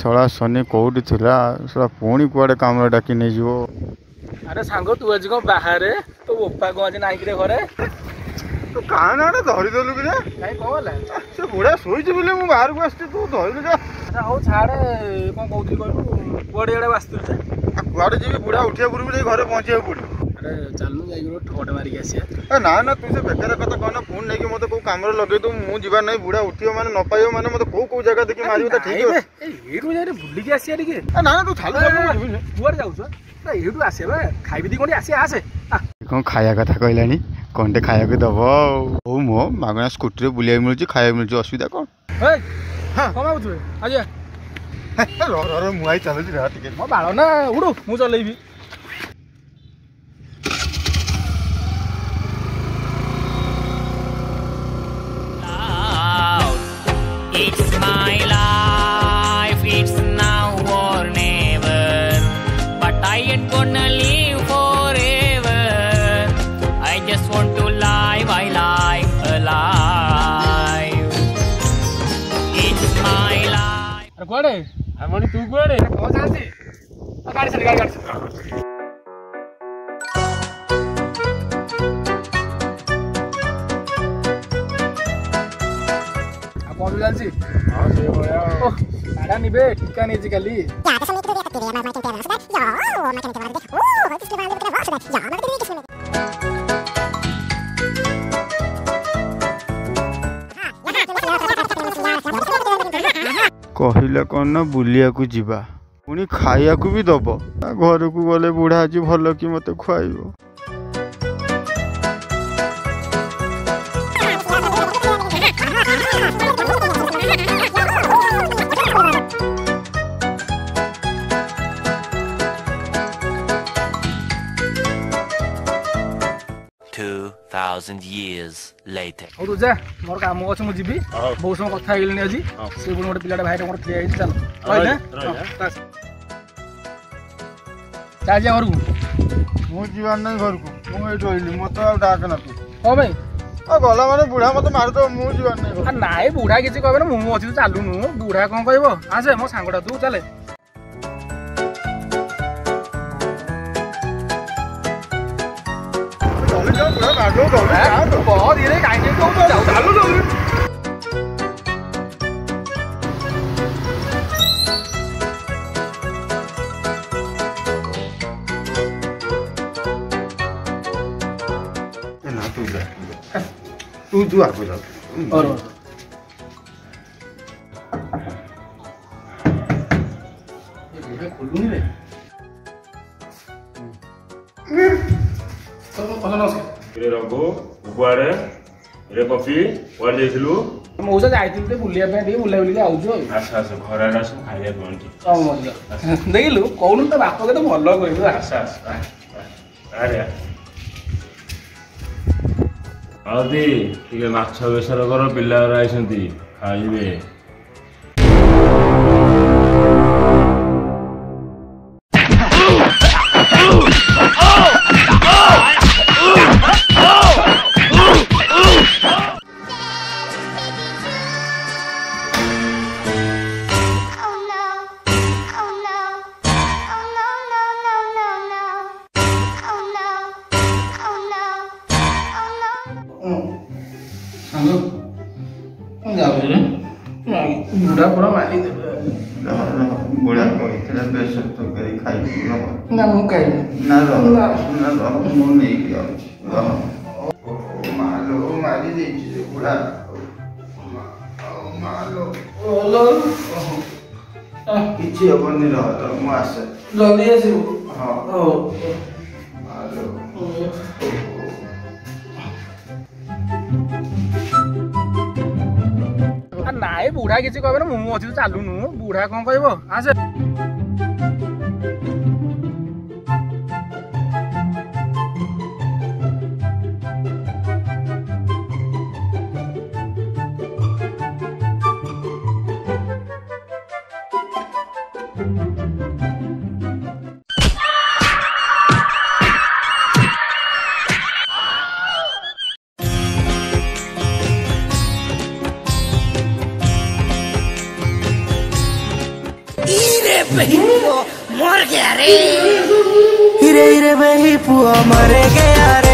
शला शनि कौटी थिला शला पुणी कुआडे काम डाकी नहीं जीवो। अरे सांग तू आज कौन बाहर तो ओपा कौन आज नाइक रे घरे तो कहाँ ना धरी देलु कि काई कौन से बुढ़ा शोची बोले मु बाहर को आसती तू धरिलु जा। अच्छा हो छाड़े कौन कहूथि कहलु कुआडे एडा वास्तु छ कुआडे जीवी बुढ़ा उठिया पूर्व घरे पहुंचे पड़ी। अरे चलनु जाई ठोट मारी के आसिया। ना ना तू से बेकार कथा कहना फोन नहीं कि मते को काम रे लगे तू मु जीवा नहीं बुढ़ा उठियो माने न पाइयो माने मते को जगह देखि मारियो त ठीक है। ए एडु जाई बुल्ली के आसिया टिके। ना ना तू थालु कुआडे जाउ छ एडु आसे बे खाइबि दी कोनी आसे आसे कौन खाया कथा कहलानी कौनटे खाया को दब ओ मो मागना स्कूटी रे बुलिया मिलुची खाया मिलुची असुविधा कौन हे हां कमाउ छु आजे रो मुआई चलुची रे टिके मो बाळ ना उडु मु चलेबी। It's my life, it's now or never, but I ain't gonna live forever. I just want to live my life alive. It's my life. अरे कोडे हमनी तू कोडे को जाते गाड़ी से गाड़ी से कौन जानसी हां से होया ओ आडा निबे टिका नहीं जिकली क्या तो समय तो देखते रे मैं कहते हैं सदा या मैं कहते हैं देख ओ किसके बारे में कितना वास या मैं कहते हैं किसमें कहले कौन ना बुलिया को जीवा पुणी खाया को भी दब घर को गले बुढ़ा आज भल कि मते खुआइबो। years later. हो तो जा मोर काम अछि मु जीबी बहुत समय कथा हेगलिनी আজি से गुण मोटे पिलाटा भाईटा मोर क्लियर हेछि चल रहले जा जा घर को मु जीवन नहीं घर को मु एठ होइली मत आ डाक ना तू ओ भाई आ गला माने बुढ़ा मत मार दो मु जीवन नहीं आ नाई बुढ़ा किछि कहबे ना मु अछि चालू नु बुढ़ा कोन कहबो आसे मो सांगडा तू चले बहुत धीरे काहे तो चालू चालू ना तू जा तू आगे जा और ये खुलूनी रे रे रघु कुआड़े रे कॉफी कुआड़े जाइथिलु मौसा जाइथिलु ते बुलिया पे ଟିକେ ବୁଲା ବୁଲି ଆଉଛୁ ଆଚ୍ଛା ଆଚ୍ଛା ଘରଟା ସବୁ ଖାଇବା କଣଟି ଦେଖିଲୁ କହୁନୁ ତ ବାପ କେତେ ଭଲ କହିଲୁ ଆଚ୍ଛା ଆଚ୍ଛା ଆରେ ଆଉଦି ଟିକେ ମାଛ ବେସର କର ପିଲାଗୁରା ଆଇଛନ୍ତି ଖାଇବେ। बुढ़ा पूरा मारी दे बुढ़ा को इतना बेसर तो करी खाई ना मु खाई ना मु नहीं गया मालो मारी दे बुढ़ा मालो ओलो किछि हबनी रह तो मु आसे जल्दी आसीबो हां ओ मालो नाई बुढ़ा किछि कहबे ना मु अछि चालू नु बुढ़ा कोन कहबो आसे हिरे हिरे बही पुआ मरे गया